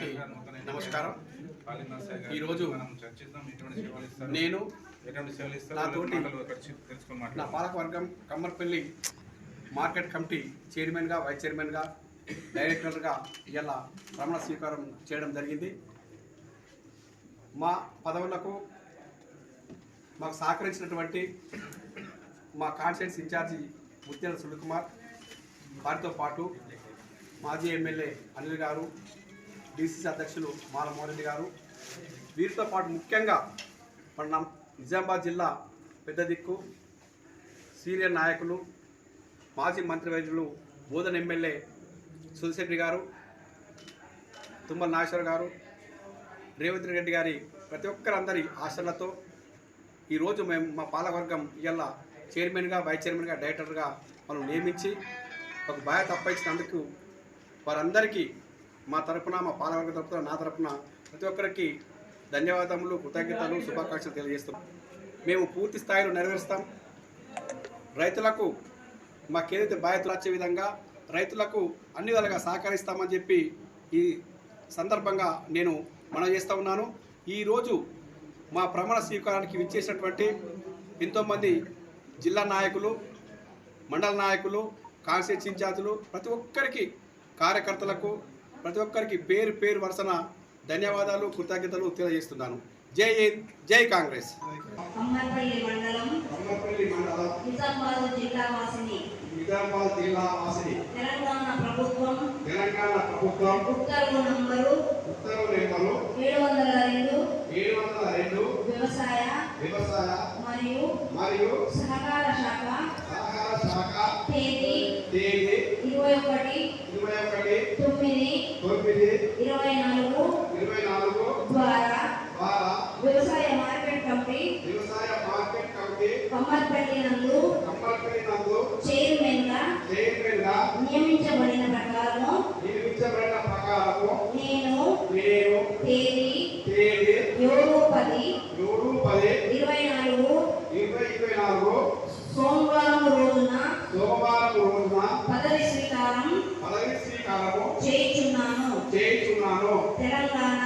అందరికీ నమస్కారం. ఈరోజు నేను నాతోటి నా పాలకవర్గం కమ్మర్పల్లి మార్కెట్ కమిటీ చైర్మన్గా, వైస్ చైర్మన్గా, డైరెక్టర్గా ఇలా ప్రమాణ స్వీకారం చేయడం జరిగింది. మా పదవులకు మాకు సహకరించినటువంటి మా కాన్స్టిట్యూన్సీ ఇన్ఛార్జి ముత్యాల సునీల్, వారితో పాటు మాజీ ఎమ్మెల్యే అనిల్ గారు, డిసిసి అధ్యక్షులు మాలమోహన్ గారు, వీరితో పాటు ముఖ్యంగా మన నిజామాబాద్ జిల్లా పెద్ద దిక్కు సీనియర్ నాయకులు, మాజీ మంత్రివర్యులు బోధన ఎమ్మెల్యే సుధీర్ గారు, తుమ్మల నాగేశ్వర గారు, రేవంత్ రెడ్డి గారి ప్రతి ఒక్కరందరి ఆశలతో ఈరోజు మేము మా పాలకవర్గం ఇలా చైర్మన్గా, వైస్ చైర్మన్గా, డైరెక్టర్గా మనం నియమించి ఒక బాధ్యత అప్పగించినందుకు వారందరికీ మా తరపున, మా పాలకవర్గ తరపున, నా తరపున ప్రతి ఒక్కరికి ధన్యవాదములు, కృతజ్ఞతలు, శుభాకాంక్షలు తెలియజేస్తాం. మేము పూర్తి స్థాయిలో నెరవేరుస్తాం. రైతులకు మాకేదైతే బాధ్యతలు వచ్చే విధంగా రైతులకు అన్ని విధాలుగా సహకరిస్తామని చెప్పి ఈ సందర్భంగా నేను మనం చేస్తూ ఉన్నాను. ఈరోజు మా ప్రమాణ స్వీకారానికి విచ్చేసినటువంటి ఎంతోమంది జిల్లా నాయకులు, మండల నాయకులు, కాన్స్టిట్యూన్సీ ఇన్ఛార్జీలు, ప్రతి ఒక్కరికి, కార్యకర్తలకు ప్రతి ఒక్కరికి పేరు పేరు వరుసన ధన్యవాదాలు, కృతజ్ఞతలు తెలియజేస్తున్నాను. జై హింద్, జై కాంగ్రెస్. నిజామాబాద్ జిల్లా వాసిని తెలంగాణ ప్రభుత్వం ఉత్తర్వు నెంబరు 702 వ్యవసాయ మరియు సహకార శాఖ తేదీ 21/9/24 ద్వారా వ్యవసాయ మార్కెట్ కమిటీ కమ్మర్పల్లి నందు చైర్మన్ గా నియమించబడిన ప్రకారము నేను తేదీ 7/10/24 సోమవారం రోజున పదవి స్వీకారం చేయుచున్నాను. తెలంగాణ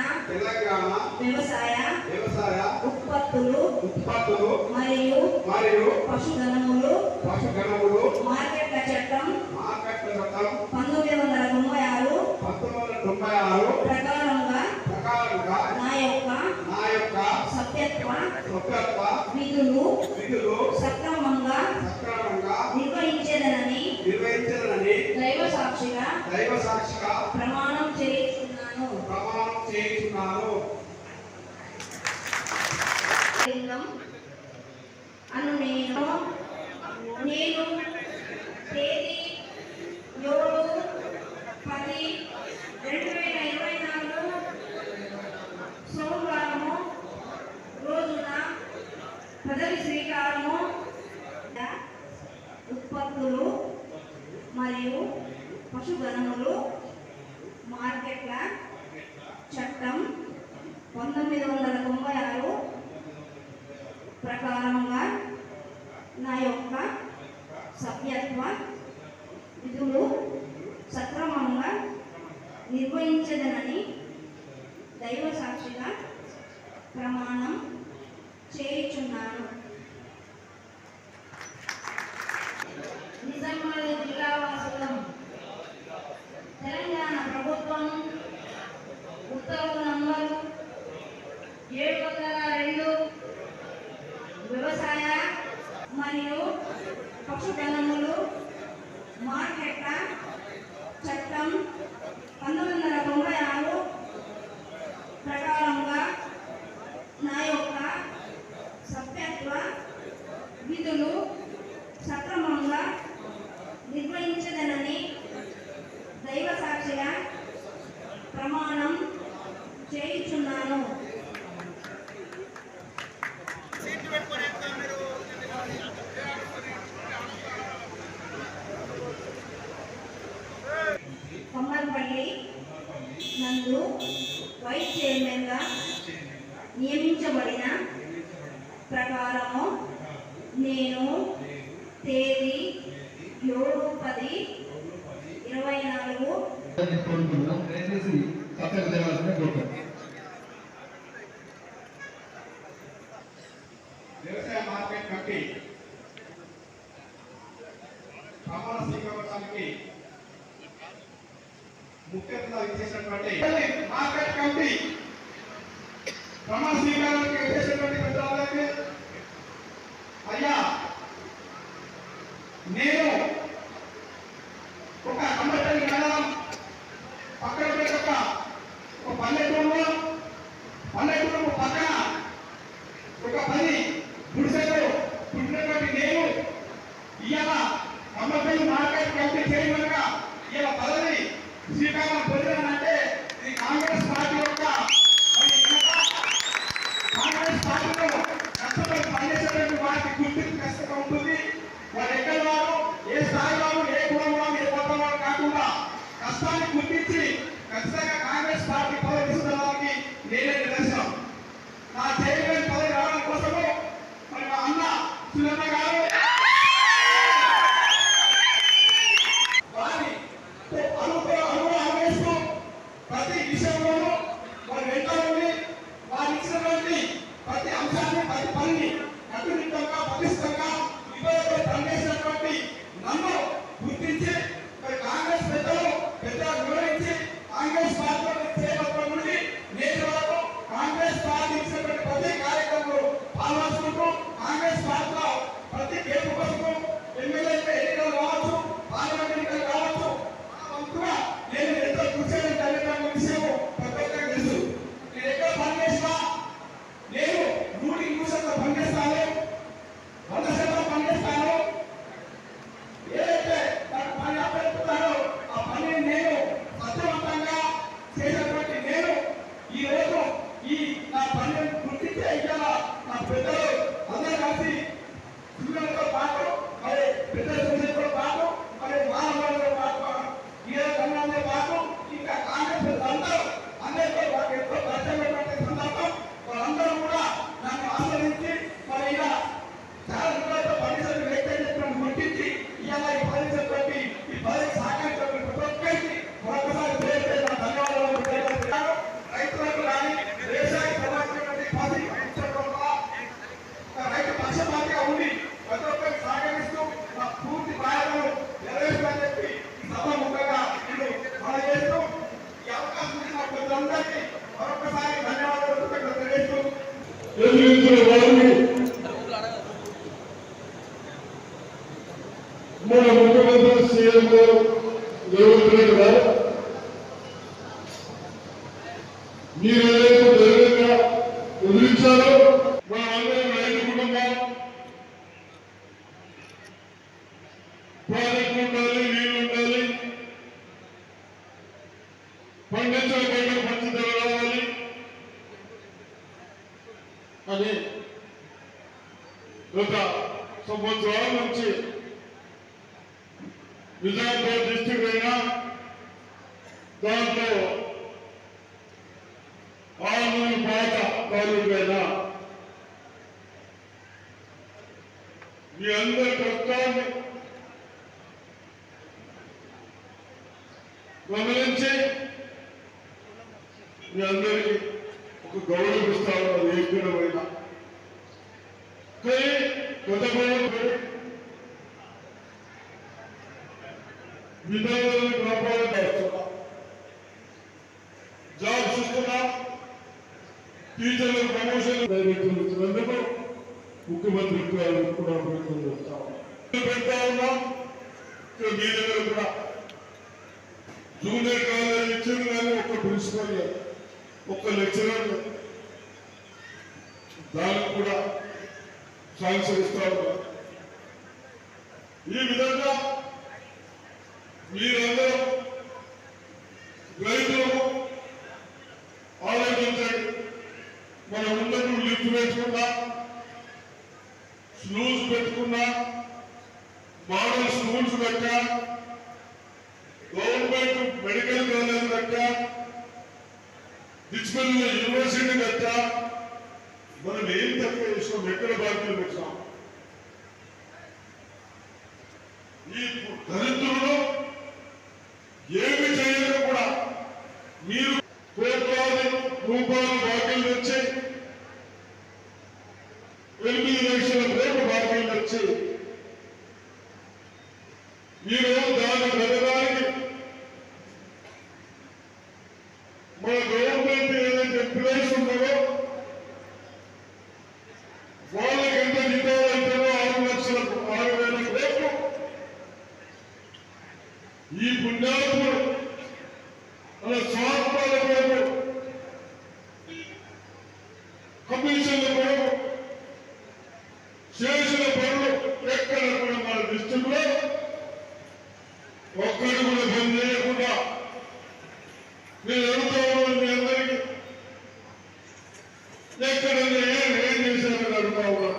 వ్యవసాయ ఉత్పత్తులు మరియు పశుగణములు మార్కెట్ల చట్టం 1996 ప్రకారంగా నా యొక్క సభ్యత్వ విధులు సక్రమంగా నిర్వహించేదనని దైవ సాక్షిగా ప్రమాణం చేయుచున్నాను. అను నేను తేదీ 7/10/2024 సోమవారము రోజున పదవి స్వీకారము ఉత్పత్తులు మరియు పశుగణములు మార్కెట్ల చట్టం 1996 ప్రకారంగా నా యొక్క సభ్యత్వ విధులు సక్రమంగా నిర్వహించదనని దైవ సాక్షిగా ప్రమాణం చేయుచున్నాను. నిజామాబాద్ జిల్లా వాసులం తెలంగాణ ప్రభుత్వం ఉత్తర్వు నంబరు 702 వ్యవసాయ మరియు పశుగణములు మార్కెట్ల చట్టం 1996 ప్రకారంగా నా యొక్క సభ్యత్వ విధులు సక్రమంగా నిర్వహించదనని దైవ సాక్షిగా ప్రమాణం చేయుచున్నాను. కమ్మర్పల్లి నందు వైస్ చైర్మన్గా నియమించబడిన ప్రకారము నేను తేదీ 7/10/24 పక్కకు తేవాల్సిన కోరుతాం. వ్యవసాయ మార్కెట్ కమిటీ ప్రమాణ స్వీకారానికి ముఖ్య అతిథిగా ఇచ్చేసినటువంటి మార్కెట్ కమిటీ ప్రమాణ స్వీకారానికి ఇచ్చేసినటువంటి పెద్దవాళ్ళకి అయ్యా, నేను ఒక కంబట్టని మండలం పక్కన ఒక పల్లెటూరు పక్కన ఒక 10 గుడిసెలు పుట్టినటువంటి నేను ఇవాళ కంబట్టని మార్కెట్ కమిటీ చైర్మన్ గా ఇవాళ పదవి శ్రీకారం పొందానంటే ఇది కాంగ్రెస్ పార్టీ యొక్క కాంగ్రెస్ పార్టీలో కష్టపడి పనిచేసేటువంటి వారికి గుర్తింపు ఖచ్చితంగా ఉంటుంది. వారు ఎక్కడ వారు, ఏ స్థాయి వారు, ఏ కులం వారు, ఏ కొత్త వారు కాకుండా కష్టాన్ని గుర్తించి ఖచ్చితంగా కాంగ్రెస్ పార్టీ పదవి ఇస్తున్నదానికి నేనే నిదర్శనం. నా చైర్మన్ పదవి రావడం కోసము మరి మా అన్న సులభ గారు వారి అనువేస్తూ ప్రతి విషయంలోనూ వారు వెంట ఉండి వారు ఇచ్చినటువంటి ప్రతి అంశాన్ని, ప్రతి పనిని కట్టుదిట్టంగా పటిష్టంగా విభజన పనిచేసినటువంటి నన్ను గుర్తించి మరి కాంగ్రెస్ పెద్దలు వివరించి కాంగ్రెస్ పార్టీలో చేపట్టిన నుండి నేటి వరకు కాంగ్రెస్ పార్టీ ఇచ్చినటువంటి ప్రతి కార్యక్రమంలో పాల్గొంటూ కాంగ్రెస్ పార్టీలో ప్రతి గెలుపు కోసం ఎమ్మెల్యే ఎన్నికలు కావచ్చు, పార్లమెంట్ ఎన్నికలు కావచ్చు, వంతుగా నేను ఎంతో కృషి చేయడం విషయం ప్రతి ఒక్కరికి తెలుసు. నేను ఎక్కడ పనిచేసినా నేను 100% పనిచేస్తాను, 100% పనిచేస్తాను. ఏదైతే నాకు పని అప్పచెప్తారో ఆ పనిని నేను సత్యవంతంగా చేసేటువంటి నేను ఈ రోజు ఈ నా పనిని గుర్తించే ఇవాళ నా పెద్దలు అందరూ కలిసి పిల్లలతో పాటు మరి పెద్దల సూచనతో పాటు మరి మానవులతో పాటు వీర కన్యాలతో పాటు ఇంకా కాంగ్రెస్ అందరితో వారికి ఎంతో పరిచయమైనటువంటి సందర్భం. వాళ్ళందరూ కూడా నన్ను ఆశ్రయించి మరి ఇలా చాలా రోజులతో పనిచేసిన వ్యక్తి చెప్పిన గుర్తించి ఇవాళ ఈ పనిచేసేటువంటి ఈ పదవికి సహకరించినటువంటి ప్రతి ఒక్కరికి మరొకసారి పేరు నా ధన్యవాదాలు తెలియజేస్తున్నాను. రైతులకు కానీ వ్యవసాయ సంబంధించినటువంటి పదవి రైతు పక్షపాతిగా ఉండి ప్రతి ఒక్కరికి సహకరిస్తూ నా పూర్తి బాధ్యతను నెరవేర్చాలని చెప్పి ఈ సభ ముఖ్యంగా నేను తెలియజేస్తూ ఈ అవకాశం ఇచ్చిన ప్రజలందరికీ మరొకసారి ధన్యవాదాలు తెలియజేస్తూ ఎదిరించిన వారిని మన ముఖ్యమంత్రి సీఎం గారు రేవంత్ రెడ్డి గారు మీరు ఏదైతే ధైర్యంగా ఎదిరించారో మన అందరం రైతు కుటుంబం, ప్రాజెక్టు ఉండాలి, నీళ్లు ఉండాలి, పండించిన పంటలు మంచి ధర రావాలి అని గత సంవత్సరాల నుంచి నిజామాబాద్ డిస్టిక్ అయినా దాంట్లో 6 పాత తాలూకైనా మీ అందరి కష్టాన్ని గమనించి మీ అందరికీ ఒక గౌరవిస్తామన్న ఏకమైన కానీ గత విధానాలను కాపాడుతున్నా, జాబ్స్ ఇస్తున్నా, టీచర్లకు ప్రమోషన్ డైరెక్టర్ ఇచ్చినందుకు ముఖ్యమంత్రి గారు కూడా పెడతా ఉన్నాం. మీ దగ్గర కూడా జూనియర్ కాలేజ్ ఇచ్చింది కానీ ఒక్క ప్రిన్సిపల్ ఒక్క లెక్చరర్ దానికి కూడా శాంక్షన్ ఇస్తా ఉన్నారు. ఈ విధంగా మీరందరూ రైతులకు ఆలోచించండి. మన ఉన్నట్టు లిఫ్ట్ పెట్టుకున్నా, స్లూస్ పెట్టుకున్నా, మోడల్ స్కూల్స్ కట్టా, గవర్నమెంట్ మెడికల్ కాలేజ్ కట్టా, డిజిటల్ యూనివర్సిటీ కట్టా, మనం ఏం తక్కువ చేసాం, ఎక్కడ బాధ్యతలు పెట్టాం. ఈ దరిద్రులు ఏమి చేయలేదు కూడా మీరు 8 లక్షల కోట్ల బాకీలు వచ్చి ఈరోజు దాన్ని కట్టడానికి మన గవర్నమెంట్ ఏదైతే ఎంప్లాయీస్ ఉన్నారో వాళ్ళకి ఎంత జీతాలు అవుతారో 6,00,000 కోట్లు ఈ పుణ్యాత్ముడు మన స్వార్థాల కొరకు కమిషన్ల కొరకు చేసిన పనులు ఎక్కడ కూడా మన డిస్ట్రిక్ట్లో ఒక్కడు కూడా బంద్ చేయకుండా నేను అడుగుతా ఉన్నాను మీ అందరికీ ఎక్కడన్నా ఏం చేశారని అడుగుతా ఉన్నా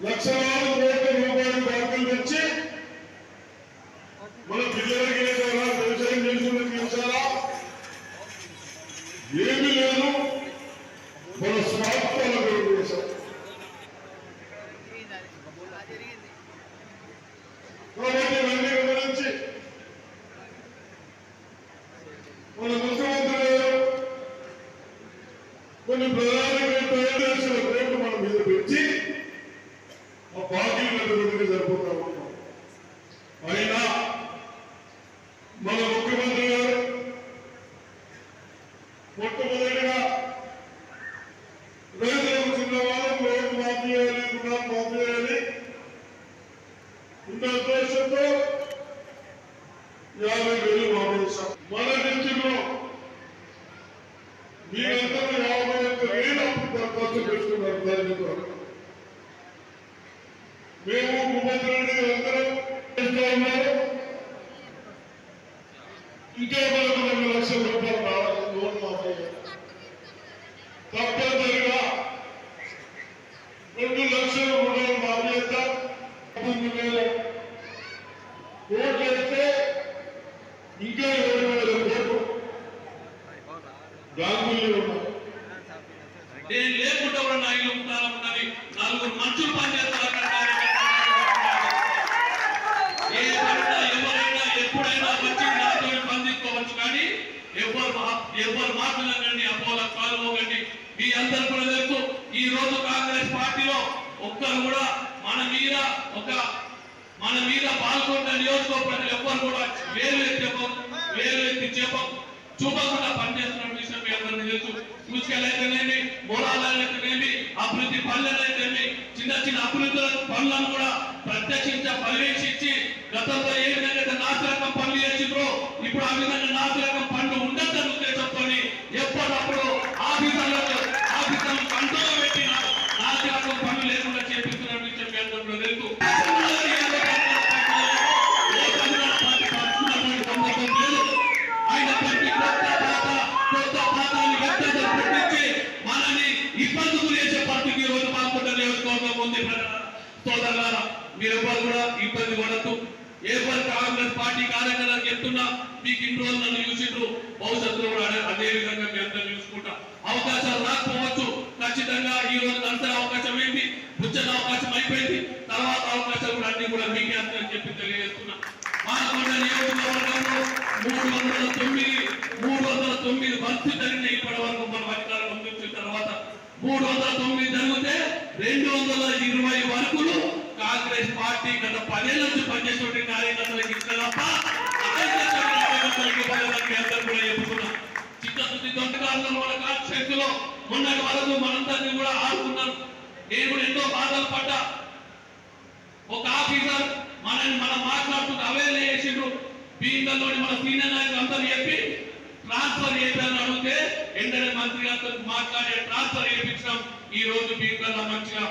లక్షలాది కోట్ల రూపాయలు బాకీలు తెచ్చి మన పిల్లలకి వేసారా వ్యవసాయం చేసుకుని వేసారా ఏమీ లేదు మన స్వార్థాల కొరకు వేశారు కాబట్టి ఇవన్నీ గమనించి మన ముఖ్యమంత్రి గారు కొన్ని ప్రధానంగా తయారు చేసిన రేట్లు మన మీద పెంచి ఆ బాకీలు పెద్దగా సరిపోతా ఉన్నాం. అయినా మన ముఖ్యమంత్రి గారు మొట్టమొదటిగా రైతులకు చిన్న వాళ్ళకు లోన్ మాఫీ చేయాలి, రుణాలు మాఫీ చేయాలి ఉన్న ఉద్దేశంతో 50,000 మాఫీ చేశాం. మన డిస్ట్రిక్ట్ లో మీరందరూ 51,000 ఖర్చు పెట్టుకున్నారు దాని ద్వారా. మేము ముఖ్యమంత్రి రెడ్డి అందరం చేస్తూ ఉన్నారు. ఇంకా మనకు 2 లక్షల రూపాయలు రావాలి లోన్ మాఫీ తప్పనిసరిగా 2 లక్షల రుణాలు మాఫీ చేద్దాం. 9,000 కోట్లు వేస్తే ఇంకా 7,000 కోట్లు బ్యాంకుల్లో ఉన్నాయి. నేను లేకుండా కూడా నా ఇల్లు ఉండాలని ఉన్నది. 4 మనుషులు పనిచేస్తారు. ఏ పనినా ఎవరైనా ఎప్పుడైనా వచ్చి నాతో బంధించుకోవచ్చు, కానీ ఎవరు మాట్లాడండి అపోలో కాలువకండి. మీ అందరూ కూడా తెలుసు, ఈ రోజు కాంగ్రెస్ పార్టీలో ఒక్కరు కూడా మన మీద పాల్గొన్న నియోజకవర్గ ఎవ్వరు కూడా వేలు ఎత్తి చూపకుండా పనిచేస్తున్న విషయం మీ అందరికీ తెలుసు. చూసుకెళ్ళైతేనేమి, మూలాలైతేనేమి, అభివృద్ధి పనులైతేనేమి, చిన్న చిన్న అభివృద్ధి పనులను కూడా పర్యవేక్షించి గతంలో ఏ విధంగా నాసిరకం పనులు చేసిండ్రో ఇప్పుడు ఆ విధంగా నాసిరకం పనులు ఉండొద్దన్న ఉద్దేశంతో ఎప్పటికప్పుడు ఆఫీసర్లను కంట్రోల్ పెట్టి నాసిరకం పనులు లేకుండా చేపిస్తున్న విషయం మీ అందరికీ తెలుసు. మనని ఇబ్బందులు చేసే పరిస్థితి ఈ రోజు మాకుంటే నియోజకవర్గం ఉంది. సోదరులారా, మీరెవ్వరు కూడా ఇబ్బంది పడద్దు. ఎవరు కాంగ్రెస్ పార్టీ కార్యకర్తలు చెప్తున్నా, మీకు ఇన్ని రోజులు నన్ను చూసిండ్రు, భవిష్యత్తులో కూడా అదే విధంగా మీ అందరూ చూసుకుంటా. అవకాశాలు రాకపోవచ్చు, ఖచ్చితంగా ఈ రోజు నడిచే అవకాశం ఏంటి, ముచ్చని అవకాశం అయిపోయింది. తర్వాత అవకాశాలు కూడా అన్ని కూడా మీకే అని చెప్పి తెలియజేస్తున్నా. మానకొండ నియోజకవర్గంలో 309 వర్క్ జరిగిన ఇప్పటి వరకు మనం అధికారం వచ్చిన తర్వాత 309 జరిగితే 220 వరకులు కాంగ్రెస్ పార్టీ గత 10 ఏళ్ల నుంచి పనిచేసే కార్యకర్తలకు ఇచ్చిన తప్ప చెప్పుకున్నాం. చిత్తశుద్ధి దొంగకారులు మన కాన్స్టిట్యూన్సీలో మొన్నటి వరకు మనందరినీ కూడా ఆడుకున్నాం. నేను కూడా ఎంతో బాధలు పడ్డా. ఒక ఆఫీసర్ మనం మాట్లాడుతున్న అవేలే చేసిండ్రు. బీంగల్లోని మన సీనియర్ నాయకులు అందరూ చెప్పి ట్రాన్స్ఫర్ చేయాలని అడిగితే వెంటనే మంత్రి గారితో మాట్లాడి ట్రాన్స్ఫర్ చేయించడం. ఈ రోజు బీంగల్లో మంచిగా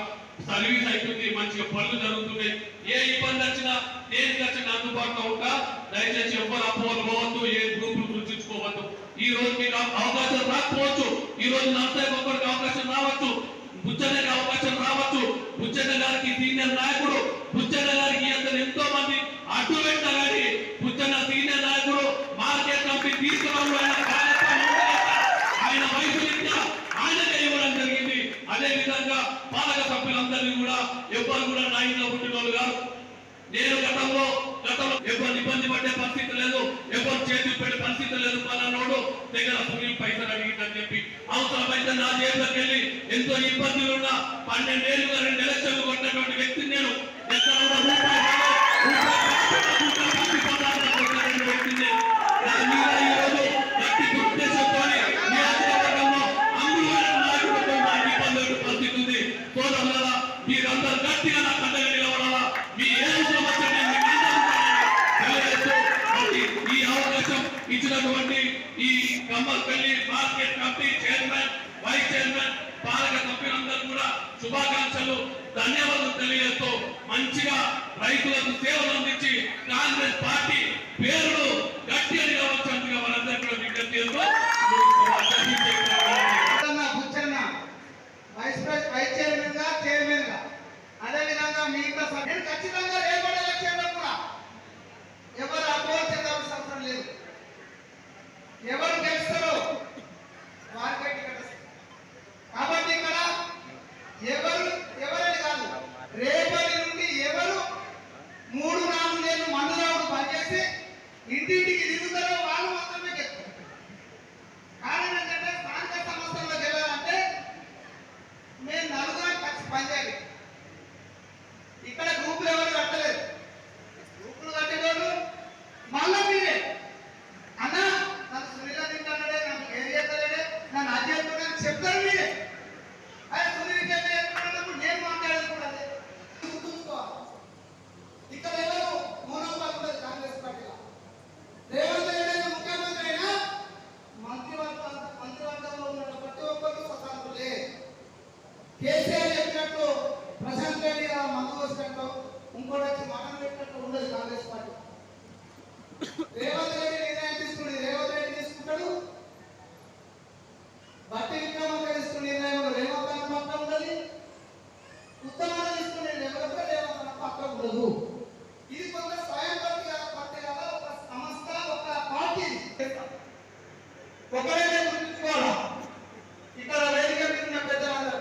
సర్వీస్ అవుతుంది, మంచిగా పనులు జరుగుతున్నాయి. ఏ ఇబ్బంది వచ్చినా దేనికి వచ్చినా అందుబాటులో ఉంటా. దయచేసి ఎవ్వరు అపోహలు పోవద్దు, ఏ గ్రూపులు గుర్తించుకోవద్దు. ఈ రోజు మీకు అవకాశం రాకపోవచ్చు, ఈ రోజు నర్సయ్య ఒక్కరికి అవకాశం రావచ్చు, బుచ్చన్నకి అవకాశం రావచ్చు. బుచ్చన్న గారికి సీనియర్ నాయకుడు, బుచ్చన్న గారికి అందరు ఎంతో మంది అడ్డు పెట్టినా కానీ బుచ్చన్న సీనియర్ నాయకుడు మార్కెట్ కమిటీ తీసుకురావడం ఆయన వయసు రీత్యా ఆయనకే ఇవ్వడం జరిగింది. అదే విధంగా పాలక సభ్యులందరినీ కూడా ఎవ్వరు కూడా నా ఇంట్లో పుట్టిన వాళ్ళు కాదు. నేను గతంలో గతంలో ఎవరు ఇబ్బంది పడే పరిస్థితి లేదు, ఎవరు చేతులు పెట్టే పరిస్థితి లేదు. పలానోడు దగ్గర సునీల్ పైసలు అడిగిందని చెప్పి అవసరమైతే నా జేబులోకి వెళ్ళి ఎంతో ఇబ్బందులు ఉన్న 12 ఏళ్ళుగా 2 ఎలక్షన్లు కొట్టినటువంటి వ్యక్తిని నేను ఎక్కడ కూడా రూపాయి వ్యక్తిని నా మీద ఈ రోజు గట్టి ఉద్దేశంతో నియోజకవర్గంలో అందులోనే నాయకులతో నాకు ఇబ్బంది పరిస్థితి ఉంది. సోదరులారా, మీరందరూ గట్టిగా నా కండగా నిలబడాలా. మీ ఏ అవసరం వచ్చే ఈ అవకాశం ఇచ్చినటువంటి ఈ Kammapalli market committee chairman, vice chairman, పాలక సభ్యులందరూ కూడా శుభాకాంక్షలు, ధన్యవాదాలు తెలియజేస్తూ మంచిగా రైతులకు సేవలు అందించి కాంగ్రెస్ పార్టీ పేరును గట్టిగా నిలవచ్చుగా మనందరూ కూడా విజ్ఞప్తి చేస్తూ వైస్ చైర్మన్ గా చైర్మన్ గా అదేవిధంగా మిగతా సభ్యులు ఖచ్చితంగా రేపటి ఎలక్షన్లో కూడా ఎవరు అపోజ్ చేయాల్సిన అవసరం లేదు. ఎవరు గెలుస్తారో వారికే టికెట్ వస్తుంది. కాబట్టి ఇక్కడ ఎవరని కాదు, రేపటి నుండి ఎవరు 3-4 నెలలు మందురావుడు పనిచేసి ఇంటింటికి తిరుగుతారో వాళ్ళు మాత్రమే గెలుస్తారు. కారణం ఏంటంటే స్థానిక సంస్థల్లో గెలవాలంటే మేము నలుగురం కలిసి పనిచేయాలి. ఇక్కడ గ్రూపులు ఎవరు కట్టలేదు. గ్రూపులు కట్టేటోళ్ళు మళ్ళా మీరే అన్న నన్ను సునీల తింటాడే, నన్ను ఏం చేస్తాడే, నన్ను అది చేస్తున్నాను చెప్తారు మీరే. అదే సునీల్ చెప్పినప్పుడు నేను మాట్లాడేది కూడా అదే. ఇక్కడ ఎవరు మోనోపాల్ ఉండదు కాంగ్రెస్ పార్టీలో. రేవంత్ రెడ్డి ముఖ్యమంత్రి అయినా మంత్రివర్గంలో ఉన్న ప్రతి ఒక్కరు స్వతంత్రులే. కేసీఆర్ చెప్పినట్టు ప్రశాంత్ రెడ్డి మందు వచ్చినట్టు ఇంకోటి వచ్చి మటన్ పెట్టినట్టు ఉండదు కాంగ్రెస్ పార్టీ. రేవంత్ రెడ్డి నిర్ణయం తీసుకుని రేవంత్ రెడ్డి తీసుకుంటాడు, బట్టి విక్రమార్క తీసుకునే నిర్ణయంలో రేవంత్ రెడ్డి పక్క ఉండదు, ఉత్తమాన తీసుకునే రేవంత్ రెడ్డి పక్క ఉండదు. ఇది కొంత స్వయం పట్టి కదా, ఒక సంస్థ, ఒక పార్టీ. ఒకరైనా గుర్తుంచుకోవాలా, ఇక్కడ వేదిక మీద ఉన్న పెద్దలందరూ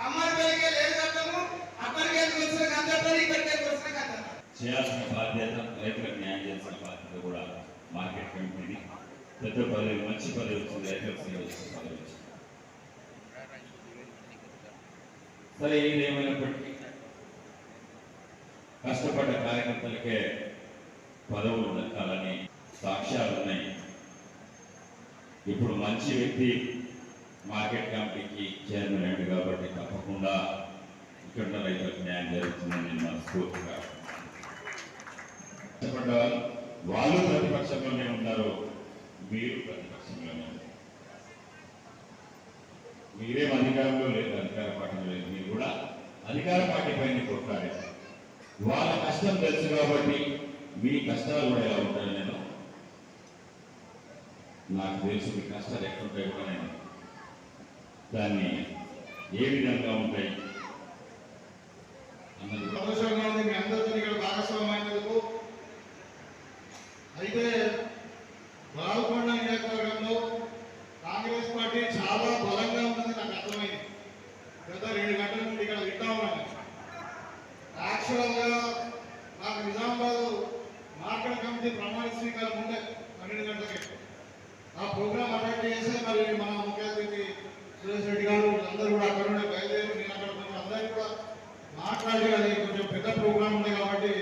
అమ్మాయి పెరిగే లేదు కట్టము, అక్కడికి వచ్చిన కంటే ఇక్కడికి వచ్చిన కంటే చేయాల్సిన బాధ్యత, రైతులకు న్యాయం చేయాల్సిన బాధ్యత కూడా మార్కెట్ కమిటీది. పెద్ద పదవి, మంచి పదవి వచ్చింది, రైతులకు సేవ చేసిన పదవి వచ్చింది. సరే, ఏది ఏమైనప్పటికీ కష్టపడ్డ కార్యకర్తలకే పదవులు దక్కాలని సాక్ష్యాలు ఉన్నాయి. ఇప్పుడు మంచి వ్యక్తి మార్కెట్ కమిటీకి చైర్మన్ అయ్యాడు కాబట్టి తప్పకుండా ఇక్కడ రైతులకు న్యాయం జరుగుతుందని నేను మనస్ఫూర్తిగా కష్టపడ్డ వాళ్ళు ప్రతిపక్షంలోనే ఉన్నారు, మీరు ప్రతిపక్షంలోనే ఉన్నారు. మీరేం అధికారంలో లేదు, అధికార పార్టీలో లేదు, మీరు కూడా అధికార పార్టీ పైన కొట్లాడారు. వాళ్ళ కష్టం తెలుసు కాబట్టి మీ కష్టాలు కూడా ఎలా ఉంటాయో నేను నాకు తెలుసు. మీ కష్టాలు ఎక్కడుంటాయి కూడా నేను దాన్ని ఏ విధంగా ఉంటాయి అన్నది సంతోషంగా ఉంది మీ అందరితో ఇక్కడ భాగస్వామైనందుకు. అయితే బాల్కొండ నియోజకవర్గంలో కాంగ్రెస్ పార్టీ చాలా బలంగా ఉందని నాకు అర్థమైంది. గత 2 గంటల నుండి ఇక్కడ వింటా ఉన్నాను. యాక్చువల్గా నాకు నిజామాబాద్ మార్కెట్ కమిటీ ప్రమాణ స్వీకారం ఉండే 12 గంటలకి. ఆ ప్రోగ్రామ్ అటెండ్ చేసి మరి మన ముఖ్య అతిథి సురేష్ రెడ్డి గారు అందరూ కూడా అక్కడ ఉండే బయలుదేరి నేను అక్కడ కొంచెం అందరికీ కూడా మాట్లాడి, అది కొంచెం పెద్ద ప్రోగ్రామ్ ఉంది కాబట్టి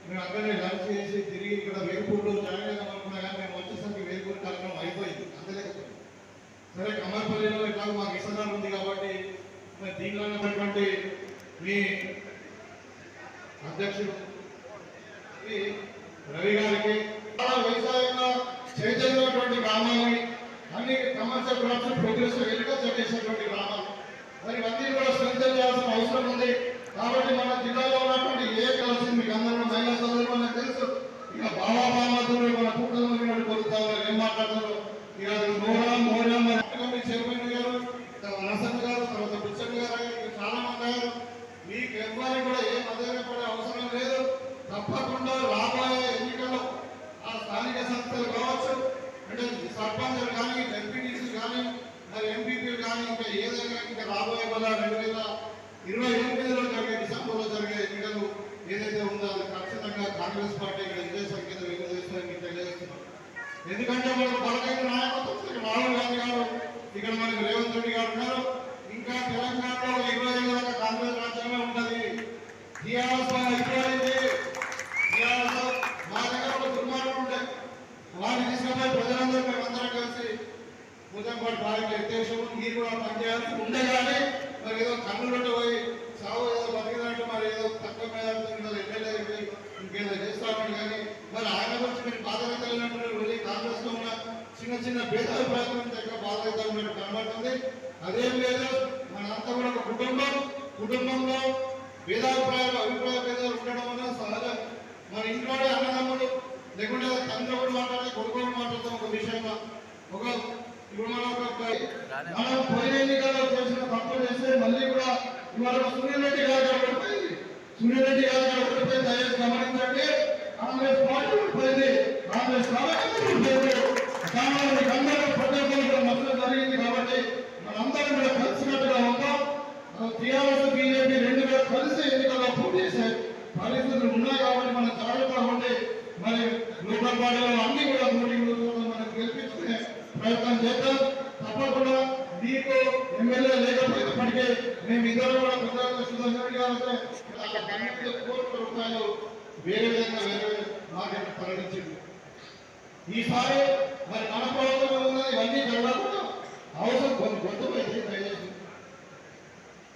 మేము అక్కడనే లంచ్ చేసి తిరిగి ఇక్కడ వేల్పూర్లో జాయిన్ అయినాం అనుకున్నా కానీ మేము వచ్చేసరికి వేల్పూర్ కార్యక్రమం అయిపోయింది, అందలేకపోయింది. సరే, కమర్పల్లిలో ఎట్లా మాకు ఇష్టం ఉంది కాబట్టి దీనిలో ఉన్నటువంటి మీ అధ్యక్షుడు రవి గారికి, వ్యవసాయంలో చైతన్యటువంటి గ్రామాలని అన్ని కమర్షియల్ క్రాప్స్ ప్రోగ్రెస్ అగ్రికల్చర్ చేసినటువంటి గ్రామాలు, మరి ఇవన్నీ కూడా స్ట్రెంథెన్ చేయాల్సిన అవసరం ఉంది. కాబట్టి మన జిల్లాలో ఉన్నటువంటి ఏ కలిసి మీకు అందరూ మహిళా సోదరులు నాకు తెలుసు. ఇక బాబాబామతులు మన కూటమి కోరుతారు, ఏం మాట్లాడతారు. ఇక మోహన్ కమిటీ చైర్మన్ గారు, నరసన్న గారు, తర్వాత బుచ్చన్ గారు, చాలా మంది గారు. మీకు ఎవరికి కూడా ఏ మధ్యపడే అవసరం లేదు. తప్పకుండా రాబోయే ఎన్నికల్లో ఆ స్థానిక సంస్థలు కావచ్చు, అంటే సర్పంచులు కానీ, ఎంపీటీసీలు కానీ, మరి ఎంపీపీలు కానీ, ఇంకా ఏదైనా ఇంకా రాబోయే 2020 కాంగ్రెస్ పార్టీ ఇక్కడ విజయ సంఖ్యత వెలుగు చేస్తారని మీకు తెలియజేస్తున్నాం. ఎందుకంటే మనకు బలమైన నాయకత్వం రాహుల్ గాంధీ గారు, ఇక్కడ మనకు రేవంత్ రెడ్డి గారు ఉన్నారు. ఇంకా తెలంగాణలో 20 ఏళ్ళ దాకా కాంగ్రెస్ రాజ్యమే ఉంటుంది. టీఆర్ఎస్ అయిపోయింది. టీఆర్ఎస్ మా దగ్గర ఒక దుర్మార్గం ఉంటాయి, వాటిని తీసుకుపోయి ప్రజలందరూ మేమందరం కలిసి పూజంపాటి ప్రాజెక్టు ఎత్తేసాము. మీరు కూడా పనిచేయాలి ఉండగానే మరి ఏదో కన్నులుంటే పోయి సాగు ఏదో బతికినట్టు మరి ఏదో తక్కువ మీద ఎమ్మెల్యే ఇంకేదో చేస్తామని కానీ మరి ఆయన గురించి మీరు బాధ్యత కలిగినట్టు వెళ్ళి కాంగ్రెస్ లో ఉన్న చిన్న చిన్న భేదాభిప్రాయం దగ్గర బాధ్యత ఉన్నట్టు కనబడుతుంది. అదేం లేదు, మనంతా కూడా ఒక కుటుంబంలో భేదాభిప్రాయాలు అభిప్రాయ భేదాలు ఉండడం వల్ల సహజం. మన ఇంట్లోనే అన్నదమ్ముడు లేకుంటే తండ్రి కూడా మాట్లాడితే కొడుకు కూడా మాట్లాడతాం ఒక విషయంలో. ఇప్పుడు మనం పోయిన ఎన్నికల్లో చేసిన తప్పు చేస్తే మళ్ళీ కూడా ఇవాళ సునీల్ రెడ్డి గారు ఓడిపోయింది. సునీల్ రెడ్డి గారు ఓడిపోయి దయచేసి గమనించండి, కాంగ్రెస్ పార్టీ ఓడిపోయింది, కాంగ్రెస్ కాబట్టి అందరూ ప్రజలు నష్టం జరిగింది. కాబట్టి మనందరం కూడా కలిసినట్టుగా ఉంటాం. టీఆర్ఎస్ బీజేపీ రెండు కూడా కలిసి ఎన్నికల్లో పోటీ చేసే పరిస్థితులు ఉన్నాయి. కాబట్టి మనం జాగ్రత్తగా ఉండి మరి లోకల్ పార్టీలో అన్ని కూడా మనం గెలిపించుకునే ప్రయత్నం చేద్దాం. తప్పకుండా మీకు ఎమ్మెల్యే లేకపోయినప్పటికీ మేము ఇద్దరు కూడా కోట్ల రూపాయలు వేరే విధంగా వేరే మార్కెట్ ప్రకటించింది. ఈసారి మరి మన ప్రభుత్వం ఉన్నది ఇవన్నీ జరగకుండా అవసరం కొన్ని గొంతుపోయింది. దయచేసి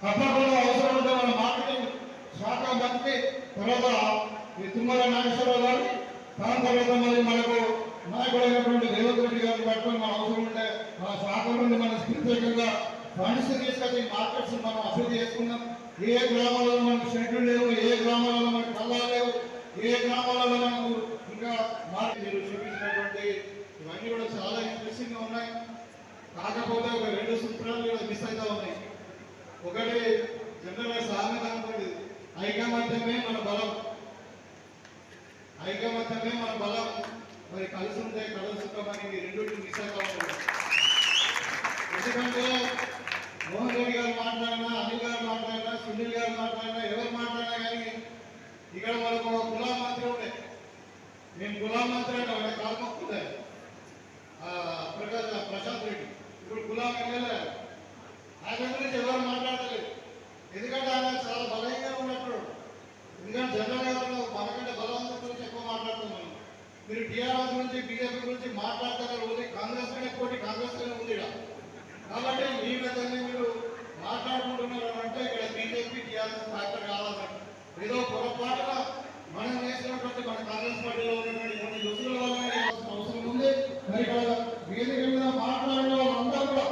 తప్పకుండా అవసరం ఉంటే మన మార్కెటింగ్ శాఖ మంత్రి తర్వాత తుమ్మల నాగేశ్వరరావు గారు, దాని తర్వాత మరి మనకు నాయకుడైనటువంటి రేవంత్ రెడ్డి గారిని పట్టుకొని మన అవసరం ఉంటే మన శాఖ నుండి మన ప్రత్యేకంగా ఫండ్స్ తీసుకొచ్చి మార్కెట్స్ మనం అభివృద్ధి చేసుకున్నాం. ఏ గ్రామాలలో మనకు షెడ్యూల్ లేవు, ఏ గ్రామాలలో మనకు కళ్ళాలు లేవు, ఏ గ్రామాలలో మనకు ఇంకా మార్కెట్ చూపించినటువంటి ఇవన్నీ కూడా చాలా ఇంట్రెస్టింగ్ గా ఉన్నాయి. కాకపోతే ఒక 2 సూత్రాలు కూడా మిస్ అవుతా ఉన్నాయి. ఒకటి జనరల్ గా సామెత అనుకోండి, ఐకమత్యమే మన బలం, ఐకమత్యమే మన బలం. మరి కలిసి ఉంటే కలుసుకుంటామని రెండింటిని మిస్ అవుతా ఉంటాయి. ఎందుకంటే మోహన్ రెడ్డి గారు మాట్లాడినా, అనిల్ గారు మాట్లాడినా, సునీల్ గారు మాట్లాడినా, ఎవరు మాట్లాడినా కానీ ఇక్కడ మనకు ఒక గులాం మంత్రి ఉండే, మేము గులాం మంత్రి అంటే కాల్మొక్కుండే ప్రశాంత్ రెడ్డి, ఇప్పుడు గులాం ఎమ్మెల్యే. ఆయన గురించి ఎవరు మాట్లాడలేదు, ఎందుకంటే ఆయన చాలా బలంగా ఉన్నప్పుడు. ఎందుకంటే జనరల్ గా మనకంటే బలవంతం గురించి ఎక్కువ మాట్లాడుతున్నాం. మీరు టీఆర్ఎస్ గురించి బీజేపీ గురించి మాట్లాడతారు, ఓన్లీ కాంగ్రెస్ లోనే పోటీ కాంగ్రెస్ లోనే ఉంది. కాబట్టి ఈ విధంగా మీరు మాట్లాడుకుంటున్నారు అంటే ఇక్కడ బీజేపీ టీఆర్ఎస్ ఫ్యాక్టర్ కావాలంటే ఏదో పొరపాటుగా మనం చేసినటువంటి మన కాంగ్రెస్ పార్టీలో ఉన్నటువంటి కొన్ని రుసుల వల్ల అవసరం ఉంది. మరి ఇక్కడ వేదిక మీద మాట్లాడిన వాళ్ళందరూ కూడా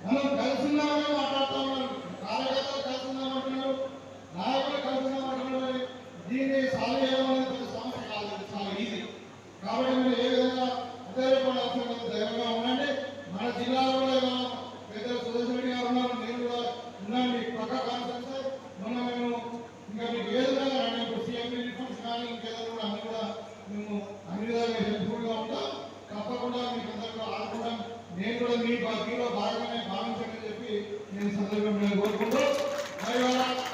మనం కలిసిన్నామని మాట్లాడుతూ ఉన్నారు, కార్యకర్తలు కలిసిన్నామంటున్నారు, నాయకులు కలిసిన్నామంటున్నారు. దీన్ని సాల్వ్ చేయడం అనేది సమస్య కాదు, చాలా ఈజీ. కాబట్టి మీరు ఏ విధంగా ఉదయపడాల్సిన ధైర్యంగా ఉండండి. మన జిల్లాలో కూడా పెద్దలు సురేష్ రెడ్డి గారు ఉన్నారు, నేను కూడా ఉన్నాను. మీకు పక్క కాన్సెన్స్ మొన్న మేము ఇంకా మీకు ఏ విధంగా ఇప్పుడు సీఎం రిఫార్మ్స్ కానీ ఇంకేదో కూడా అన్ని కూడా మేము అన్ని విధాలుగా హెల్ప్ఫుల్గా ఉంటాం. తప్పకుండా మీకు అందరికీ ఆడుకుంటాం. నేను కూడా మీలో భాగంగానే భావించమని చెప్పి నేను సందర్భంగా కోరుకుంటూ మరి